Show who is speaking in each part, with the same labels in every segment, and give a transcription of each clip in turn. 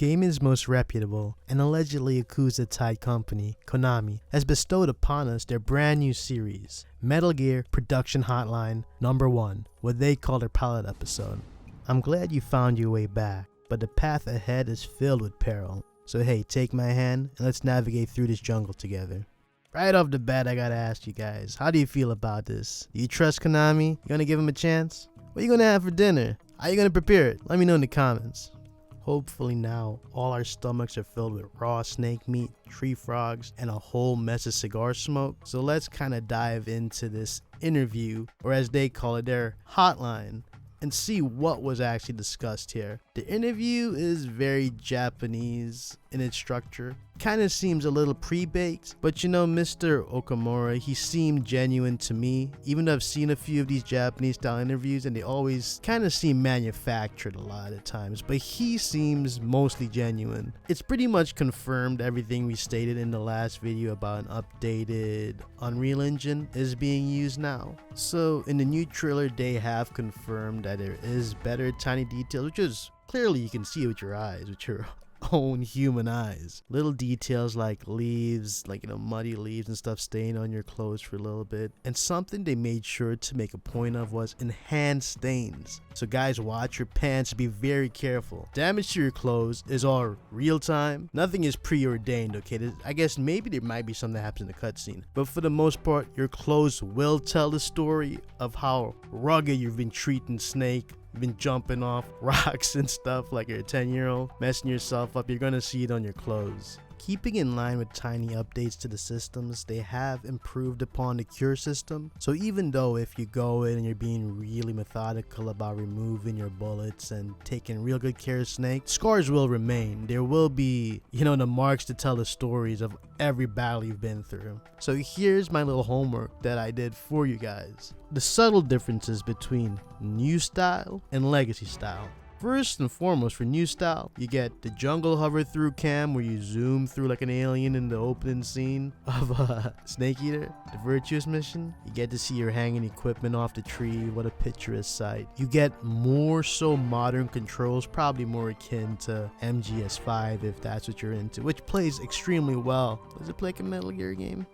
Speaker 1: Gaming's most reputable and allegedly Yakuza-tied company, Konami, has bestowed upon us their brand new series, Metal Gear Production Hotline #1, what they call their pilot episode. I'm glad you found your way back, but the path ahead is filled with peril. So hey, take my hand and let's navigate through this jungle together. Right off the bat, I gotta ask you guys, how do you feel about this? Do you trust Konami? You gonna give him a chance? What are you gonna have for dinner? How are you gonna prepare it? Let me know in the comments. Hopefully now, all our stomachs are filled with raw snake meat, tree frogs, and a whole mess of cigar smoke. So let's kind of dive into this interview, or as they call it, their hotline, and see what was actually discussed here. The interview is very Japanese in its structure. Kind of seems a little pre-baked, but you know, Mr. Okamura, he seemed genuine to me, even though I've seen a few of these Japanese style interviews and they always kind of seem manufactured a lot of times, but he seems mostly genuine. It's pretty much confirmed everything we stated in the last video about an updated Unreal Engine is being used now. So in the new trailer, they have confirmed that there is better tiny details, which is clearly you can see with your eyes, with your own human eyes. Little details like leaves, like muddy leaves and stuff staying on your clothes for a little bit. And something they made sure to make a point of was enhanced stains. So guys, watch your pants, be very careful. Damage to your clothes is all real time. Nothing is preordained, okay? I guess maybe there might be something that happens in the cutscene, but for the most part, your clothes will tell the story of how rugged you've been treating Snake. You've been jumping off rocks and stuff like you're a 10-year-old, messing yourself up. You're gonna see it on your clothes. Keeping in line with tiny updates to the systems, they have improved upon the cure system. So even though if you go in and you're being really methodical about removing your bullets and taking real good care of Snake, scars will remain. There will be, the marks to tell the stories of every battle you've been through. So here's my little homework that I did for you guys. The subtle differences between new style and legacy style. First and foremost, for new style, you get the jungle hover through cam where you zoom through like an alien in the opening scene of Snake Eater, the Virtuous mission. You get to see your hanging equipment off the tree. What a picturesque sight. You get more so modern controls, probably more akin to MGS5 if that's what you're into, which plays extremely well. Does it play like a Metal Gear game?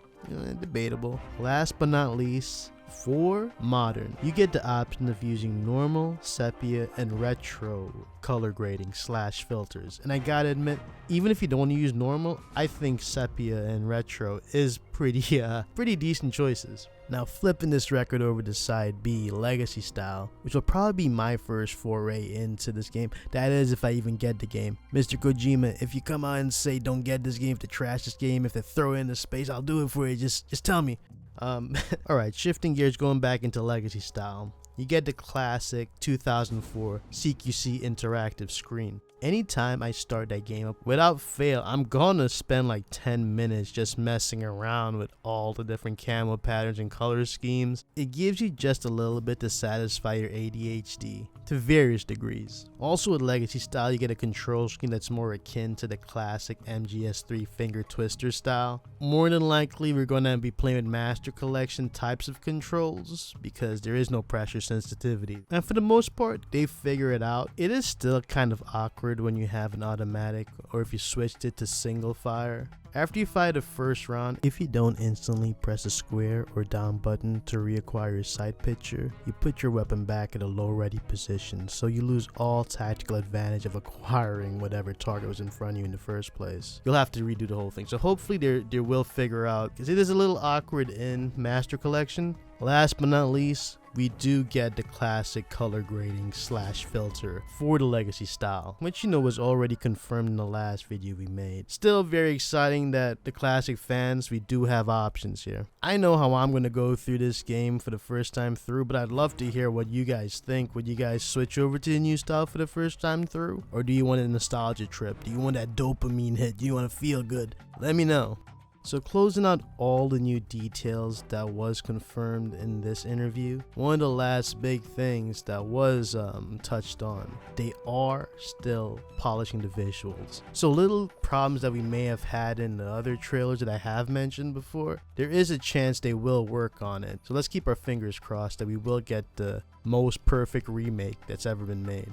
Speaker 1: Debatable. Last but not least, for modern, you get the option of using normal, sepia, and retro color grading / filters. And I gotta admit, even if you don't use normal, I think sepia and retro is pretty decent choices. Now flipping this record over to side B, legacy style, which will probably be my first foray into this game. That is if I even get the game. Mr. Kojima, if you come out and say don't get this game, if they trash this game, if they throw it into space, I'll do it for you. Just tell me. Alright, shifting gears, going back into legacy style. You get the classic 2004 CQC interactive screen. Anytime I start that game up, without fail, I'm gonna spend like 10 minutes just messing around with all the different camo patterns and color schemes. It gives you just a little bit to satisfy your ADHD to various degrees. Also with legacy style, you get a control scheme that's more akin to the classic MGS3 finger twister style. More than likely, we're gonna be playing with Master Collection types of controls because there is no pressure sensitivity. And for the most part, they figure it out. It is still kind of awkward when you have an automatic or if you switched it to single fire. After you fire the first round, if you don't instantly press a square or down button to reacquire your sight picture, you put your weapon back at a low ready position, so you lose all tactical advantage of acquiring whatever target was in front of you in the first place. You'll have to redo the whole thing, so hopefully they will figure out, because it is a little awkward in Master Collection. Last but not least, we do get the classic color grading / filter for the legacy style, which was already confirmed in the last video we made. Still very exciting that the classic fans, we do have options here. I know how I'm going to go through this game for the first time through, but I'd love to hear what you guys think. Would you guys switch over to the new style for the first time through? Or do you want a nostalgia trip? Do you want that dopamine hit? Do you want to feel good? Let me know. So closing out all the new details that was confirmed in this interview, one of the last big things that was touched on, they are still polishing the visuals. So little problems that we may have had in the other trailers that I have mentioned before, there is a chance they will work on it. So let's keep our fingers crossed that we will get the most perfect remake that's ever been made.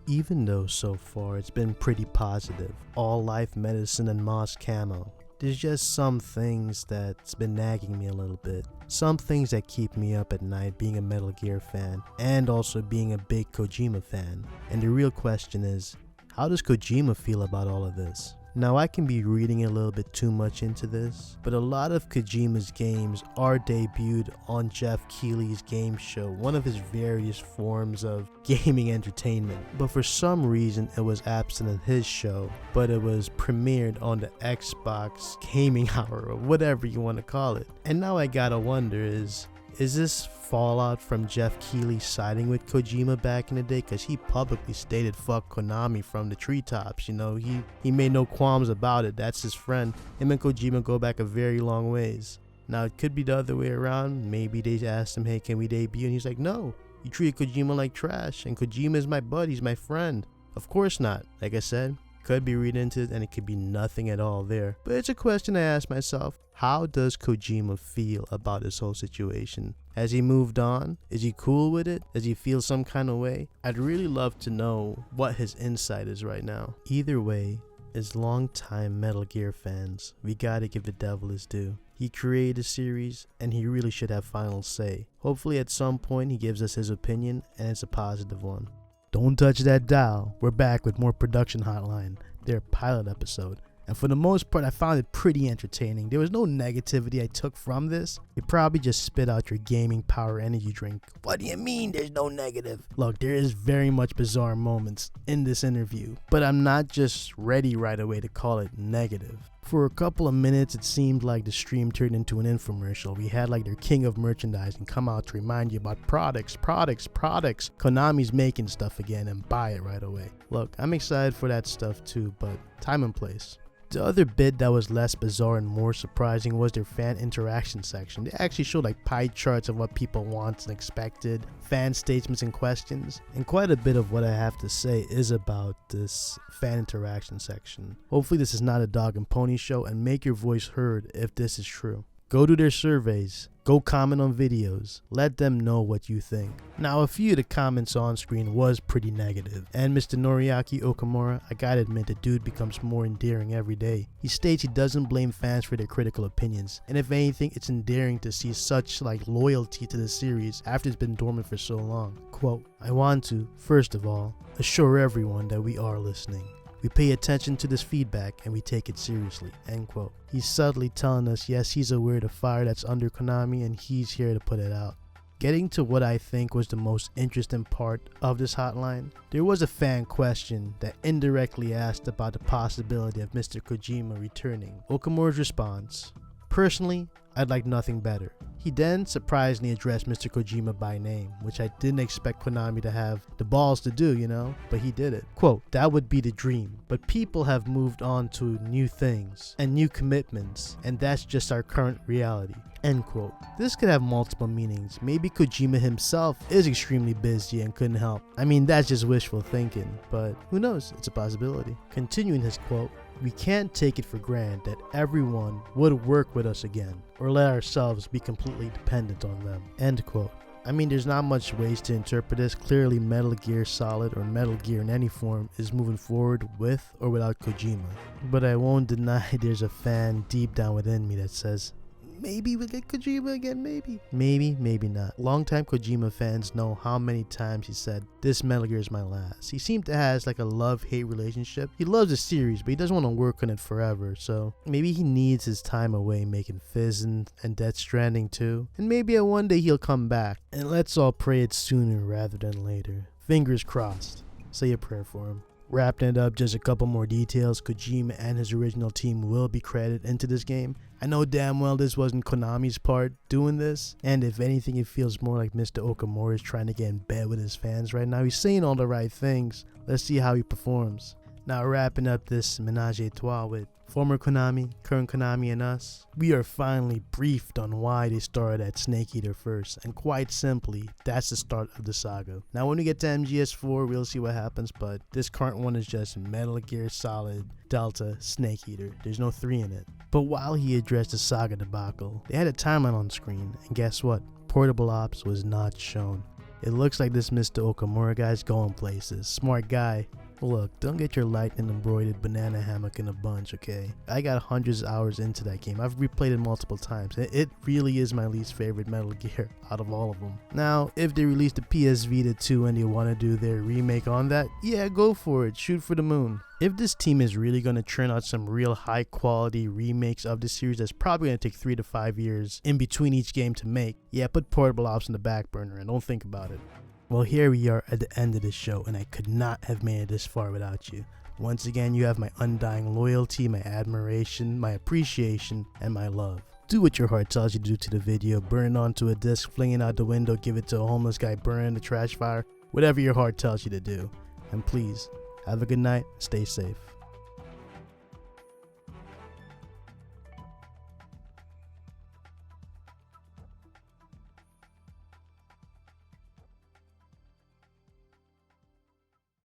Speaker 1: Even though so far it's been pretty positive, all life medicine and Moss camo, there's just some things that's been nagging me a little bit. Some things that keep me up at night being a Metal Gear fan and also being a big Kojima fan. And the real question is, how does Kojima feel about all of this? Now I can be reading a little bit too much into this, but a lot of Kojima's games are debuted on Jeff Keighley's game show, one of his various forms of gaming entertainment. But for some reason it was absent in his show, but it was premiered on the Xbox Gaming Hour or whatever you want to call it. And now I gotta wonder, is this fallout from Jeff Keighley siding with Kojima back in the day? Because he publicly stated fuck Konami from the treetops. You know, he made no qualms about it. That's his friend. Him and Kojima go back a very long ways. Now it could be the other way around. Maybe they asked him, hey, can we debut? And he's like, no, you treated Kojima like trash, and Kojima is my buddy, he's my friend. Of course not. Like I said, could be read into it and it could be nothing at all there. But it's a question I ask myself. How does Kojima feel about this whole situation? Has he moved on? Is he cool with it? Does he feel some kind of way? I'd really love to know what his insight is right now. Either way, as longtime Metal Gear fans, we gotta give the devil his due. He created a series and he really should have final say. Hopefully at some point he gives us his opinion and it's a positive one. Don't touch that dial. We're back with more Production Hotline, their pilot episode. And for the most part, I found it pretty entertaining. There was no negativity I took from this. You probably just spit out your gaming power energy drink. What do you mean there's no negative? Look, there is very much bizarre moments in this interview, but I'm not just ready right away to call it negative. For a couple of minutes, it seemed like the stream turned into an infomercial. We had like their king of merchandising come out to remind you about products. Konami's making stuff again and buy it right away. Look, I'm excited for that stuff too, but time and place. The other bit that was less bizarre and more surprising was their fan interaction section. They actually showed like pie charts of what people want and expected, fan statements and questions, and quite a bit of what I have to say is about this fan interaction section. Hopefully this is not a dog and pony show, and make your voice heard if this is true. Go to their surveys, go comment on videos, let them know what you think. Now a few of the comments on screen was pretty negative, and Mr. Noriaki Okamura, I gotta admit the dude becomes more endearing every day. He states he doesn't blame fans for their critical opinions, and if anything it's endearing to see such like loyalty to the series after it's been dormant for so long. Quote, I want to, first of all, assure everyone that we are listening. We pay attention to this feedback and we take it seriously, end quote. He's subtly telling us yes, he's aware of the fire that's under Konami and he's here to put it out. Getting to what I think was the most interesting part of this hotline, there was a fan question that indirectly asked about the possibility of Mr. Kojima returning. Okamura's response, personally, I'd like nothing better. He then surprisingly addressed Mr. Kojima by name, which I didn't expect Konami to have the balls to do, you know, but he did it. Quote, that would be the dream, but people have moved on to new things and new commitments, and that's just our current reality. End quote. This could have multiple meanings. Maybe Kojima himself is extremely busy and couldn't help. I mean, that's just wishful thinking, but who knows? It's a possibility. Continuing his quote, we can't take it for granted that everyone would work with us again, or let ourselves be completely dependent on them. End quote. I mean, there's not much ways to interpret this. Clearly, Metal Gear Solid or Metal Gear in any form is moving forward with or without Kojima. But I won't deny there's a fan deep down within me that says, maybe we'll get Kojima again, maybe. Maybe not. Longtime Kojima fans know how many times he said, this Metal Gear is my last. He seemed to have like a love-hate relationship. He loves the series, but he doesn't want to work on it forever, so maybe he needs his time away making Fizz and Death Stranding too. And maybe one day he'll come back. And let's all pray it's sooner rather than later. Fingers crossed. Say a prayer for him. Wrapping it up, just a couple more details. Kojima and his original team will be credited into this game. I know damn well this wasn't Konami's part doing this, and if anything it feels more like Mr. Okamura is trying to get in bed with his fans right now. He's saying all the right things. Let's see how he performs. Now wrapping up this menage a trois with former Konami, current Konami, and us, we are finally briefed on why they started at Snake Eater first, and quite simply, that's the start of the saga. Now when we get to MGS4, we'll see what happens, but this current one is just Metal Gear Solid Delta Snake Eater. There's no 3 in it. But while he addressed the saga debacle, they had a timeline on screen, and guess what? Portable Ops was not shown. It looks like this Mr. Okamura guy's going places. Smart guy. Look, don't get your lightning embroidered banana hammock in a bunch, okay? I got hundreds of hours into that game. I've replayed it multiple times. It really is my least favorite Metal Gear out of all of them. Now, if they release the PS Vita 2 and they want to do their remake on that, yeah, go for it. Shoot for the moon. If this team is really going to churn out some real high quality remakes of the series that's probably going to take 3 to 5 years in between each game to make, yeah, put Portable Ops in the back burner and don't think about it. Well, here we are at the end of this show, and I could not have made it this far without you. Once again, you have my undying loyalty, my admiration, my appreciation, and my love. Do what your heart tells you to do to the video. Burn it onto a disc, fling it out the window, give it to a homeless guy, burn it in the trash fire, whatever your heart tells you to do. And please, have a good night, stay safe.